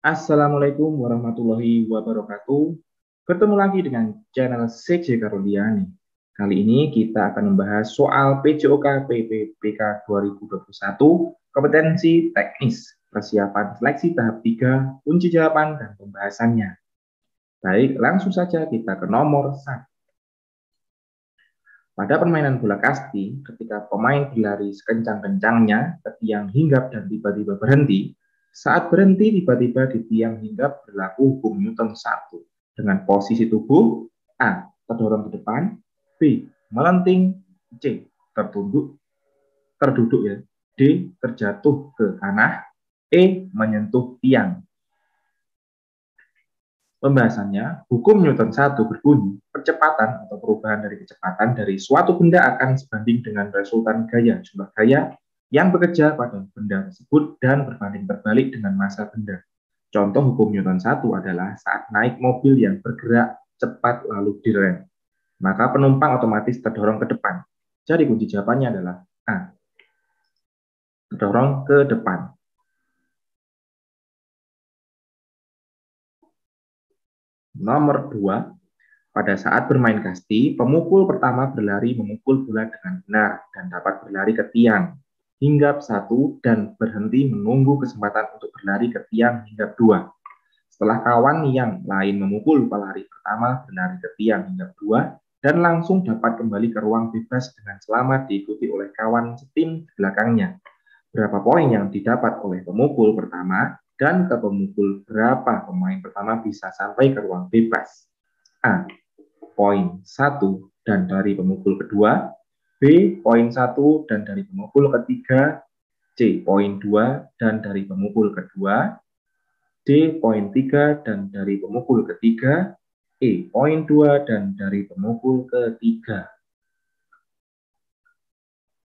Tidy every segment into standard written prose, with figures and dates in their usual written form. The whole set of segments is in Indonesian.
Assalamualaikum warahmatullahi wabarakatuh. Bertemu lagi dengan channel CJ Karoliani. Kali ini kita akan membahas soal PJOK PPPK 2021, kompetensi teknis, persiapan seleksi tahap 3, kunci jawaban dan pembahasannya. Baik, langsung saja kita ke nomor 1. Pada permainan bola kasti, ketika pemain berlari sekencang-kencangnya ke tiang hinggap dan tiba-tiba berhenti, saat berhenti tiba-tiba di tiang hinggap berlaku hukum Newton 1 dengan posisi tubuh A. Terdorong ke depan, B. Melenting, C. Terduduk ya, D. Terjatuh ke tanah, E. Menyentuh tiang. Pembahasannya, hukum Newton 1 berbunyi, percepatan atau perubahan dari kecepatan dari suatu benda akan sebanding dengan resultan gaya jumlah gaya yang bekerja pada benda tersebut dan berbanding terbalik dengan massa benda. Contoh hukum Newton 1 adalah saat naik mobil yang bergerak cepat lalu direm, maka penumpang otomatis terdorong ke depan. Jadi kunci jawabannya adalah A. Terdorong ke depan. Nomor 2. Pada saat bermain kasti, pemukul pertama berlari memukul bola dengan benar dan dapat berlari ke tiang hinggap 1 dan berhenti menunggu kesempatan untuk berlari ke tiang hinggap 2. Setelah kawan yang lain memukul pelari pertama berlari ke tiang hinggap 2 dan langsung dapat kembali ke ruang bebas dengan selamat diikuti oleh kawan setim di belakangnya. Berapa poin yang didapat oleh pemukul pertama dan ke pemukul berapa pemain pertama bisa sampai ke ruang bebas? A. Poin 1 dan dari pemukul kedua, B. Poin 1 dan dari pemukul ketiga, C. Poin 2 dan dari pemukul kedua, D. Poin 3 dan dari pemukul ketiga, E. Poin 2 dan dari pemukul ketiga.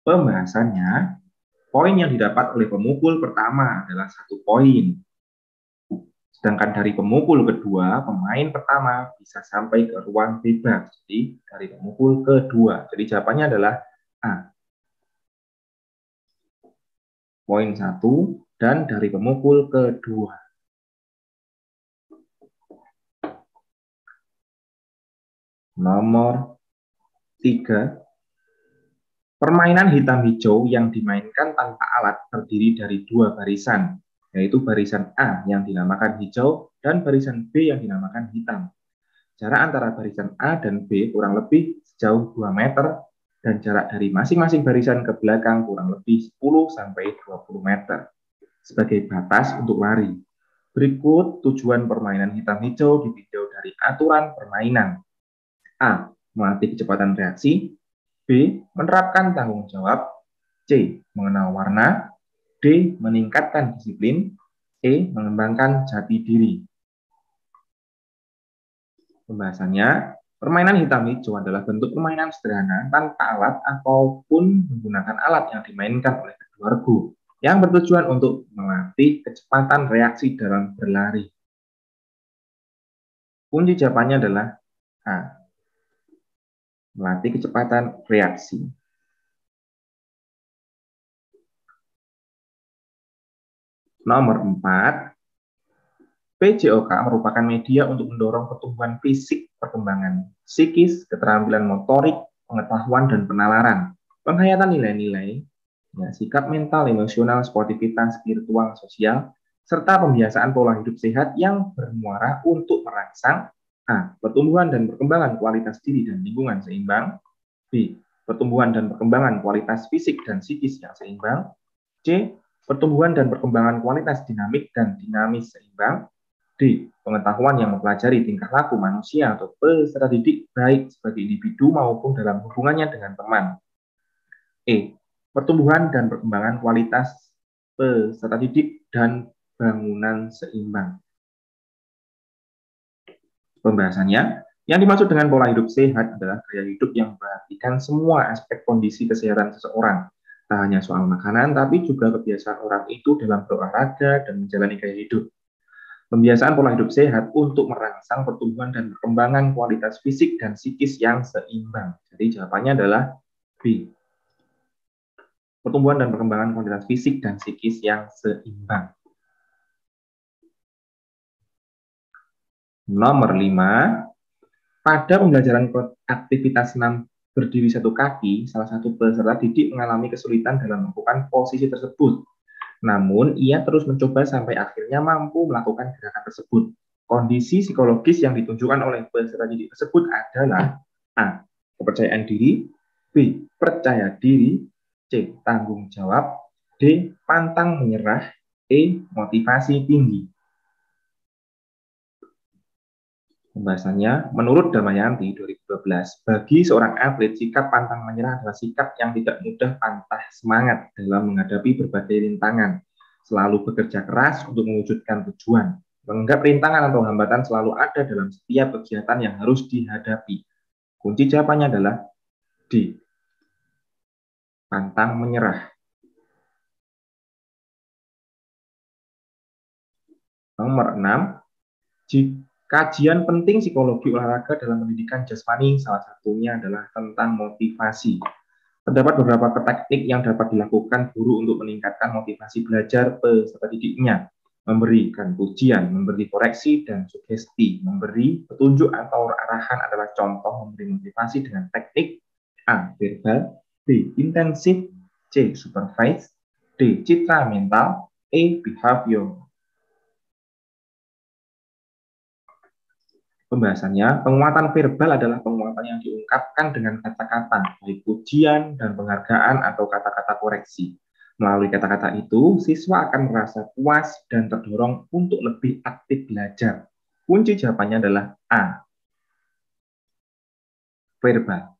Pembahasannya, poin yang didapat oleh pemukul pertama adalah 1 poin. Sedangkan dari pemukul kedua, pemain pertama bisa sampai ke ruang bebas. Jadi dari pemukul kedua. Jadi jawabannya adalah A. Poin 1 dan dari pemukul kedua. Nomor 3. Permainan hitam hijau yang dimainkan tanpa alat terdiri dari 2 barisan, yaitu barisan A yang dinamakan hijau dan barisan B yang dinamakan hitam. Jarak antara barisan A dan B kurang lebih sejauh 2 meter dan jarak dari masing-masing barisan ke belakang kurang lebih 10-20 meter sebagai batas untuk lari. Berikut tujuan permainan hitam hijau ditinjau dari aturan permainan. A. Melatih kecepatan reaksi. B. Menerapkan tanggung jawab. C. Mengenal warna. D. Meningkatkan disiplin. E. Mengembangkan jati diri. Pembahasannya, permainan hitam hijau adalah bentuk permainan sederhana tanpa alat ataupun menggunakan alat yang dimainkan oleh kedua regu yang bertujuan untuk melatih kecepatan reaksi dalam berlari. Kunci jawabannya adalah A. Melatih kecepatan reaksi. Nomor 4. PJOK merupakan media untuk mendorong pertumbuhan fisik, perkembangan psikis, keterampilan motorik, pengetahuan dan penalaran, penghayatan nilai-nilai, ya, sikap mental, emosional, sportivitas, spiritual, sosial, serta pembiasaan pola hidup sehat yang bermuara untuk merangsang A. Pertumbuhan dan perkembangan kualitas diri dan lingkungan seimbang, B. Pertumbuhan dan perkembangan kualitas fisik dan psikis yang seimbang, C. Pertumbuhan dan perkembangan kualitas dinamik dan dinamis seimbang, D. Pengetahuan yang mempelajari tingkah laku manusia atau peserta didik baik sebagai individu maupun dalam hubungannya dengan teman. E. Pertumbuhan dan perkembangan kualitas peserta didik dan bangunan seimbang. Pembahasannya, yang dimaksud dengan pola hidup sehat adalah gaya hidup yang memperhatikan semua aspek kondisi kesehatan seseorang. Tak hanya soal makanan, tapi juga kebiasaan orang itu dalam berolahraga dan menjalani gaya hidup. Pembiasaan pola hidup sehat untuk merangsang pertumbuhan dan perkembangan kualitas fisik dan psikis yang seimbang. Jadi jawabannya adalah B. Pertumbuhan dan perkembangan kualitas fisik dan psikis yang seimbang. Nomor 5, pada pembelajaran aktivitas 6 berdiri satu kaki, salah satu peserta didik mengalami kesulitan dalam melakukan posisi tersebut. Namun, ia terus mencoba sampai akhirnya mampu melakukan gerakan tersebut. Kondisi psikologis yang ditunjukkan oleh peserta didik tersebut adalah A. Kepercayaan diri, B. Percaya diri, C. Tanggung jawab, D. Pantang menyerah, E. Motivasi tinggi. Pembahasannya, menurut Damayanti 2012, bagi seorang atlet, sikap pantang menyerah adalah sikap yang tidak mudah patah semangat dalam menghadapi berbagai rintangan, selalu bekerja keras untuk mewujudkan tujuan. Menganggap rintangan atau hambatan selalu ada dalam setiap kegiatan yang harus dihadapi. Kunci jawabannya adalah D. Pantang menyerah. Nomor 6, kajian penting psikologi olahraga dalam pendidikan jasmani, salah satunya adalah tentang motivasi. Terdapat beberapa teknik yang dapat dilakukan guru untuk meningkatkan motivasi belajar peserta didiknya. Memberikan pujian, memberi koreksi, dan sugesti. Memberi petunjuk atau arahan adalah contoh memberi motivasi dengan teknik A. Verbal, B. Intensif, C. Supervise, D. Citra mental, E. Behavior. Pembahasannya, penguatan verbal adalah penguatan yang diungkapkan dengan kata-kata, baik pujian dan penghargaan atau kata-kata koreksi. Melalui kata-kata itu, siswa akan merasa puas dan terdorong untuk lebih aktif belajar. Kunci jawabannya adalah A. Verbal.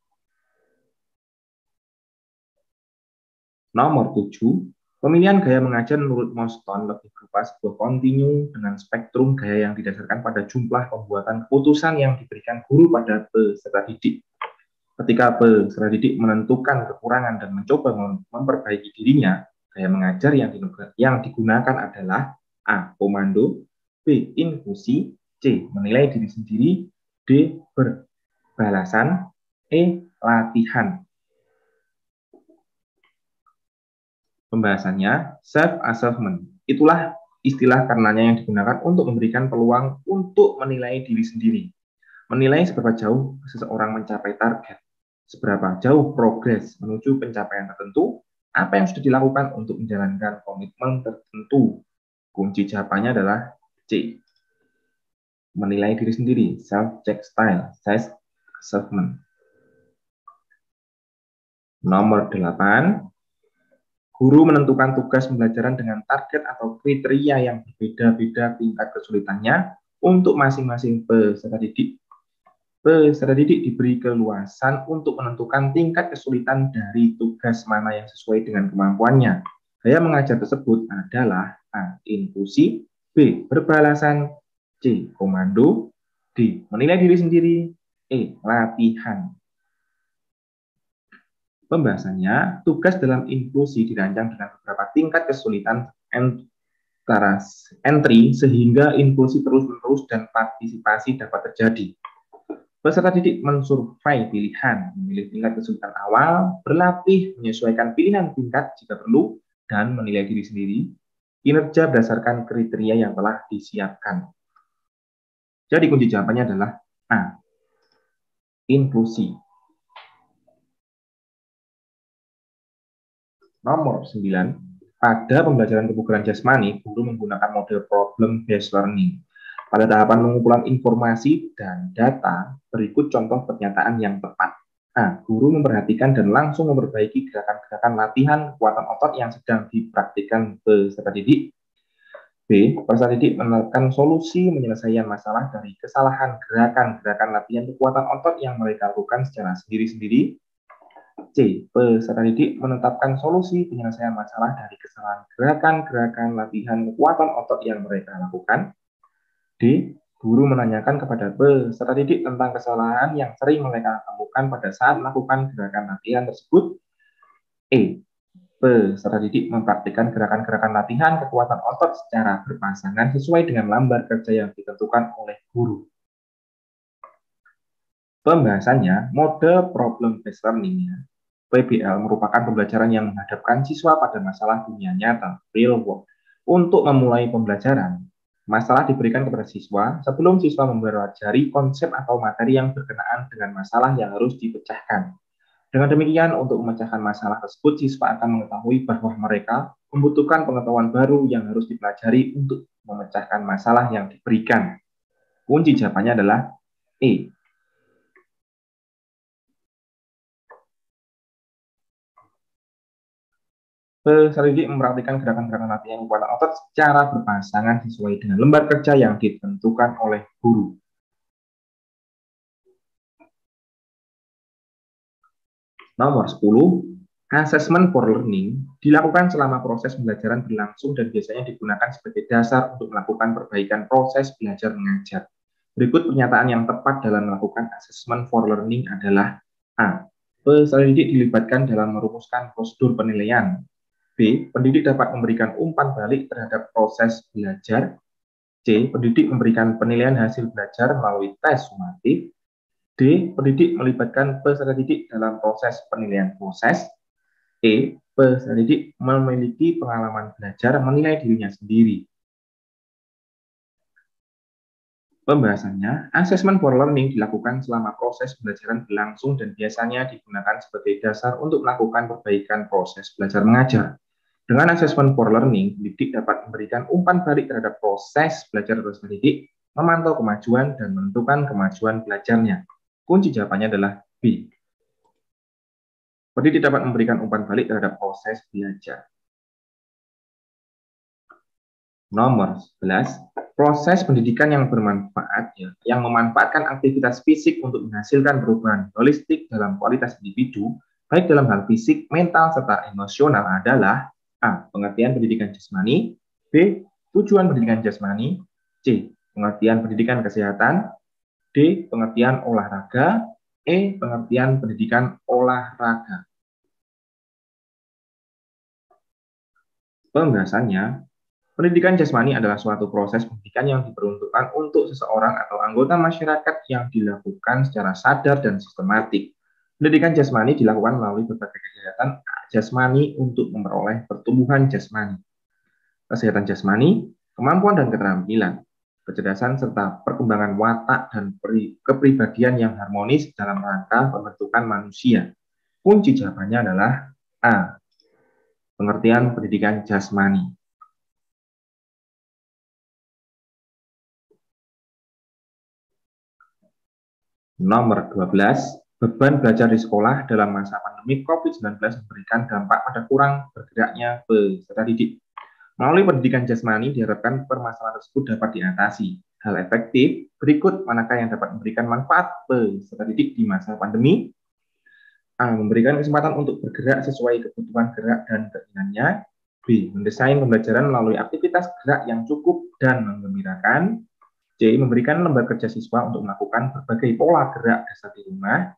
Nomor 7, pemilihan gaya mengajar menurut Moston lebih berupa sebuah kontinu dengan spektrum gaya yang didasarkan pada jumlah pembuatan keputusan yang diberikan guru pada peserta didik. Ketika peserta didik menentukan kekurangan dan mencoba memperbaiki dirinya, gaya mengajar yang digunakan adalah A. Komando, B. Infusi, C. Menilai diri sendiri, D. Berbalasan, E. Latihan. Pembahasannya, self-assessment. Itulah istilah karenanya yang digunakan untuk memberikan peluang untuk menilai diri sendiri. Menilai seberapa jauh seseorang mencapai target, seberapa jauh progres menuju pencapaian tertentu, apa yang sudah dilakukan untuk menjalankan komitmen tertentu. Kunci jawabannya adalah C. Menilai diri sendiri, self-check style, self-assessment. Nomor 8, guru menentukan tugas pembelajaran dengan target atau kriteria yang berbeda-beda tingkat kesulitannya untuk masing-masing peserta didik. Peserta didik diberi keluasan untuk menentukan tingkat kesulitan dari tugas mana yang sesuai dengan kemampuannya. Gaya mengajar tersebut adalah A. Infusi, B. Berbalasan, C. Komando, D. Menilai diri sendiri, E. Latihan. Pembahasannya, tugas dalam inklusi dirancang dengan beberapa tingkat kesulitan antara entry sehingga inklusi terus-menerus dan partisipasi dapat terjadi. Peserta didik mensurvei pilihan, memilih tingkat kesulitan awal, berlatih, menyesuaikan pilihan tingkat jika perlu, dan menilai diri sendiri, kinerja berdasarkan kriteria yang telah disiapkan. Jadi kunci jawabannya adalah A. Inklusi. Nomor 9, pada pembelajaran kebugaran jasmani, guru menggunakan model problem-based learning. Pada tahapan pengumpulan informasi dan data, berikut contoh pernyataan yang tepat. A. Guru memperhatikan dan langsung memperbaiki gerakan-gerakan latihan kekuatan otot yang sedang dipraktikkan peserta didik. B. Peserta didik menemukan solusi penyelesaian masalah dari kesalahan gerakan-gerakan latihan kekuatan otot yang mereka lakukan secara sendiri-sendiri. C. Peserta didik menetapkan solusi penyelesaian masalah dari kesalahan gerakan-gerakan latihan kekuatan otot yang mereka lakukan. D. Guru menanyakan kepada peserta didik tentang kesalahan yang sering mereka temukan pada saat melakukan gerakan latihan tersebut. E. Peserta didik mempraktikkan gerakan-gerakan latihan kekuatan otot secara berpasangan sesuai dengan lambar kerja yang ditentukan oleh guru. Pembahasannya, model problem-based learning, PBL, merupakan pembelajaran yang menghadapkan siswa pada masalah dunia nyata, real world. Untuk memulai pembelajaran, Masalah diberikan kepada siswa sebelum siswa mempelajari konsep atau materi yang berkenaan dengan masalah yang harus dipecahkan. Dengan demikian, untuk memecahkan masalah tersebut, siswa akan mengetahui bahwa mereka membutuhkan pengetahuan baru yang harus dipelajari untuk memecahkan masalah yang diberikan. Kunci jawabannya adalah E. Peserta didik mempraktikkan gerakan-gerakan latihan kekuatan otot secara berpasangan sesuai dengan lembar kerja yang ditentukan oleh guru. Nomor 10, assessment for learning dilakukan selama proses pembelajaran berlangsung dan biasanya digunakan sebagai dasar untuk melakukan perbaikan proses belajar mengajar. Berikut pernyataan yang tepat dalam melakukan assessment for learning adalah A. Peserta didik dilibatkan dalam merumuskan prosedur penilaian. B. Pendidik dapat memberikan umpan balik terhadap proses belajar. C. Pendidik memberikan penilaian hasil belajar melalui tes sumatif. D. Pendidik melibatkan peserta didik dalam proses penilaian proses. E. Peserta didik memiliki pengalaman belajar menilai dirinya sendiri. Pembahasannya, assessment for learning dilakukan selama proses pembelajaran berlangsung dan biasanya digunakan sebagai dasar untuk melakukan perbaikan proses belajar mengajar. Dengan assessment for learning, didik dapat memberikan umpan balik terhadap proses belajar peserta didik, memantau kemajuan, dan menentukan kemajuan belajarnya. Kunci jawabannya adalah B. Pendidik dapat memberikan umpan balik terhadap proses belajar. Nomor 11, proses pendidikan yang bermanfaat, yang memanfaatkan aktivitas fisik untuk menghasilkan perubahan holistik dalam kualitas individu, baik dalam hal fisik, mental, serta emosional adalah A. Pengertian pendidikan jasmani. B. Tujuan pendidikan jasmani. C. Pengertian pendidikan kesehatan. D. Pengertian olahraga. E. Pengertian pendidikan olahraga. Pembahasannya, pendidikan jasmani adalah suatu proses pendidikan yang diperuntukkan untuk seseorang atau anggota masyarakat yang dilakukan secara sadar dan sistematik. Pendidikan jasmani dilakukan melalui berbagai kegiatan jasmani untuk memperoleh pertumbuhan jasmani, kesehatan jasmani, kemampuan dan keterampilan, kecerdasan serta perkembangan watak dan kepribadian yang harmonis dalam rangka pembentukan manusia. Kunci jawabannya adalah A. Pengertian pendidikan jasmani. Nomor 12, beban belajar di sekolah dalam masa pandemi COVID-19 memberikan dampak pada kurang bergeraknya peserta didik. Melalui pendidikan jasmani diharapkan permasalahan tersebut dapat diatasi. Hal efektif berikut manakah yang dapat memberikan manfaat peserta didik di masa pandemi? A. Memberikan kesempatan untuk bergerak sesuai kebutuhan gerak dan keinginannya. B. Mendesain pembelajaran melalui aktivitas gerak yang cukup dan menggembirakan. C. Memberikan lembar kerja siswa untuk melakukan berbagai pola gerak dasar di rumah.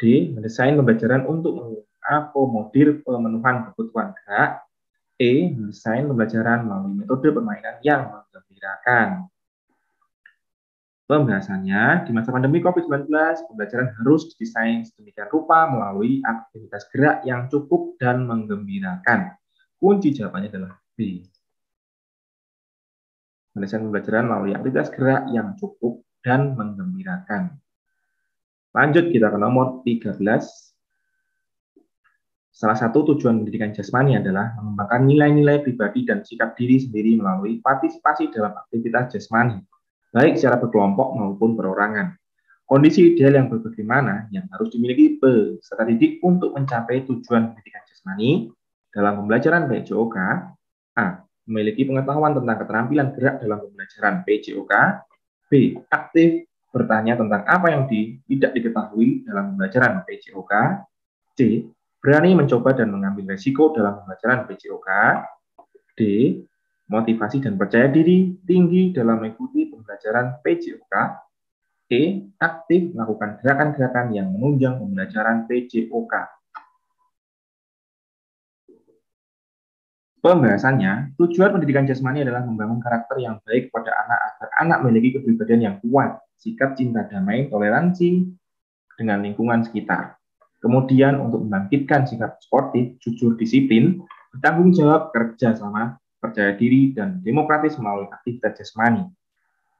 D. Mendesain pembelajaran untuk mengakomodir pemenuhan kebutuhan gerak. E. Mendesain pembelajaran melalui metode permainan yang menggembirakan. Pembahasannya, di masa pandemi COVID-19, pembelajaran harus didesain sedemikian rupa melalui aktivitas gerak yang cukup dan menggembirakan. Kunci jawabannya adalah B. Mendesain pembelajaran melalui aktivitas gerak yang cukup dan menggembirakan. Lanjut kita ke nomor 13. Salah satu tujuan pendidikan jasmani adalah mengembangkan nilai-nilai pribadi dan sikap diri sendiri melalui partisipasi dalam aktivitas jasmani, baik secara berkelompok maupun perorangan. Kondisi ideal yang bagaimana yang harus dimiliki peserta didik untuk mencapai tujuan pendidikan jasmani dalam pembelajaran PJOK? A. Memiliki pengetahuan tentang keterampilan gerak dalam pembelajaran PJOK. B. Aktif bertanya tentang apa yang tidak diketahui dalam pembelajaran PJOK. C. Berani mencoba dan mengambil resiko dalam pembelajaran PJOK. D. Motivasi dan percaya diri tinggi dalam mengikuti pembelajaran PJOK. E. Aktif melakukan gerakan-gerakan yang menunjang pembelajaran PJOK. Pembahasannya, tujuan pendidikan jasmani adalah membangun karakter yang baik pada anak agar anak memiliki kepribadian yang kuat, sikap cinta damai, toleransi dengan lingkungan sekitar. Kemudian untuk membangkitkan sikap sportif, jujur, disiplin, bertanggung jawab, kerja sama, percaya diri, dan demokratis melalui aktivitas jasmani.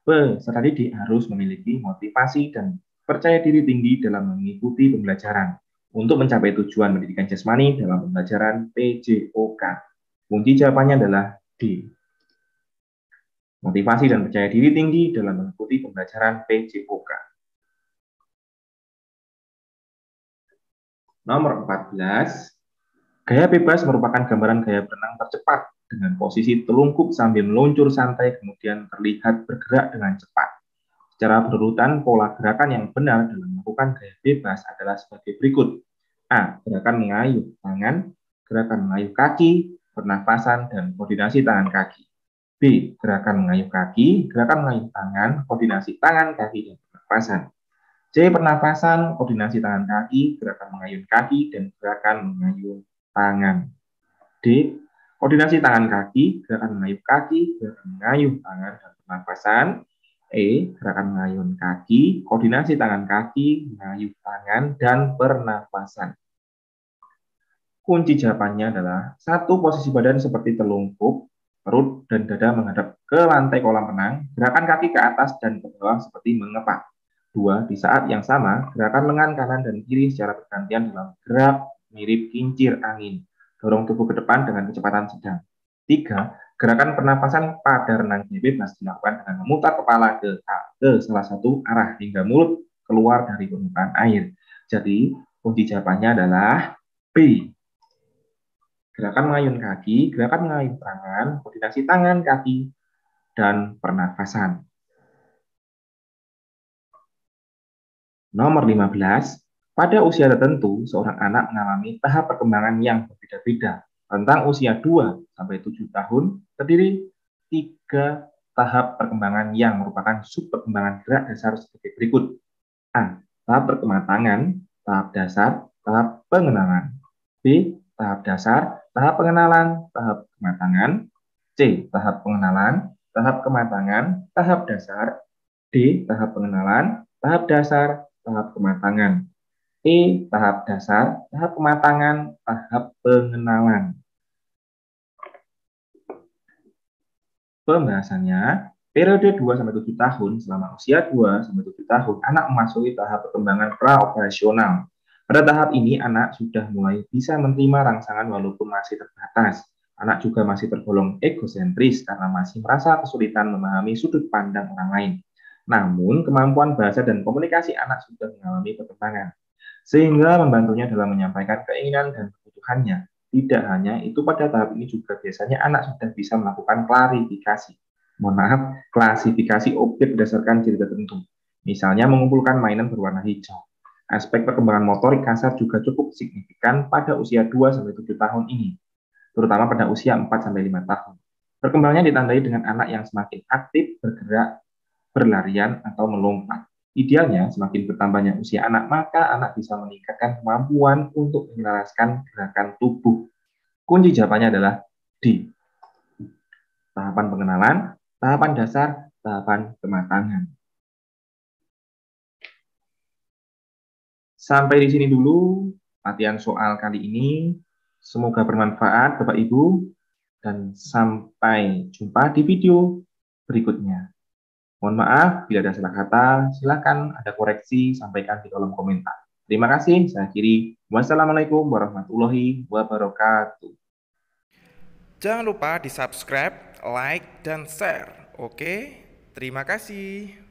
Peserta didik harus memiliki motivasi dan percaya diri tinggi dalam mengikuti pembelajaran untuk mencapai tujuan pendidikan jasmani dalam pembelajaran PJOK. Kunci jawabannya adalah D. Motivasi dan percaya diri tinggi dalam mengikuti pembelajaran PJOK. Nomor 14, gaya bebas merupakan gambaran gaya berenang tercepat dengan posisi telungkup sambil meluncur santai kemudian terlihat bergerak dengan cepat. Secara berurutan, pola gerakan yang benar dalam melakukan gaya bebas adalah sebagai berikut. A. Gerakan mengayuh tangan, gerakan mengayuh kaki, pernafasan, dan koordinasi tangan kaki. B. Gerakan mengayuh kaki, gerakan mengayuh tangan, koordinasi tangan, kaki, dan pernafasan. C. Pernafasan, koordinasi tangan kaki, gerakan mengayun kaki, dan gerakan mengayun tangan. D. Koordinasi tangan kaki, gerakan mengayuh kaki, gerakan mengayuh tangan, dan pernafasan. E. Gerakan mengayun kaki, koordinasi tangan kaki, mengayuh tangan, dan pernafasan. Kunci jawabannya adalah 1. Posisi badan seperti telungkup, perut dan dada menghadap ke lantai kolam renang, gerakan kaki ke atas dan ke bawah seperti mengepak. 2. Di saat yang sama, gerakan lengan kanan dan kiri secara bergantian dalam gerak mirip kincir angin. Dorong tubuh ke depan dengan kecepatan sedang. 3. Gerakan pernapasan pada renang bebas dilakukan dengan memutar kepala ke salah satu arah hingga mulut keluar dari permukaan air. Jadi, kunci jawabannya adalah B. Gerakan mengayun kaki, gerakan mengayun tangan, koordinasi tangan, kaki, dan pernafasan. Nomor 15, pada usia tertentu, seorang anak mengalami tahap perkembangan yang berbeda-beda. Rentang usia 2-7 tahun terdiri 3 tahap perkembangan yang merupakan sub perkembangan gerak dasar sebagai berikut. A. Tahap perkematangan, tahap dasar, tahap pengenalan. B. Tahap dasar, tahap pengenalan, tahap kematangan. C. Tahap pengenalan, tahap kematangan, tahap dasar. D. Tahap pengenalan, tahap dasar, tahap kematangan. E. Tahap dasar, tahap kematangan, tahap pengenalan. Pembahasannya, periode 2-7 tahun, selama usia 2-7 tahun, anak memasuki tahap perkembangan praoperasional. Pada tahap ini, anak sudah mulai bisa menerima rangsangan walaupun masih terbatas. Anak juga masih tergolong egosentris karena masih merasa kesulitan memahami sudut pandang orang lain. Namun, kemampuan bahasa dan komunikasi anak sudah mengalami perkembangan, sehingga membantunya dalam menyampaikan keinginan dan kebutuhannya. Tidak hanya itu, pada tahap ini juga biasanya anak sudah bisa melakukan klarifikasi. Klasifikasi objek berdasarkan ciri tertentu. Misalnya mengumpulkan mainan berwarna hijau. Aspek perkembangan motorik kasar juga cukup signifikan pada usia 2-7 tahun ini, terutama pada usia 4-5 tahun. Perkembangannya ditandai dengan anak yang semakin aktif bergerak, berlarian, atau melompat. Idealnya, semakin bertambahnya usia anak, maka anak bisa meningkatkan kemampuan untuk menyelaraskan gerakan tubuh. Kunci jawabannya adalah D. Tahapan pengenalan, tahapan dasar, tahapan kematangan. Sampai di sini dulu latihan soal kali ini. Semoga bermanfaat, Bapak Ibu, dan sampai jumpa di video berikutnya. Mohon maaf bila ada salah kata, silakan ada koreksi, sampaikan di kolom komentar. Terima kasih, saya akhiri. Wassalamualaikum warahmatullahi wabarakatuh. Jangan lupa di subscribe, like, dan share. Oke, terima kasih.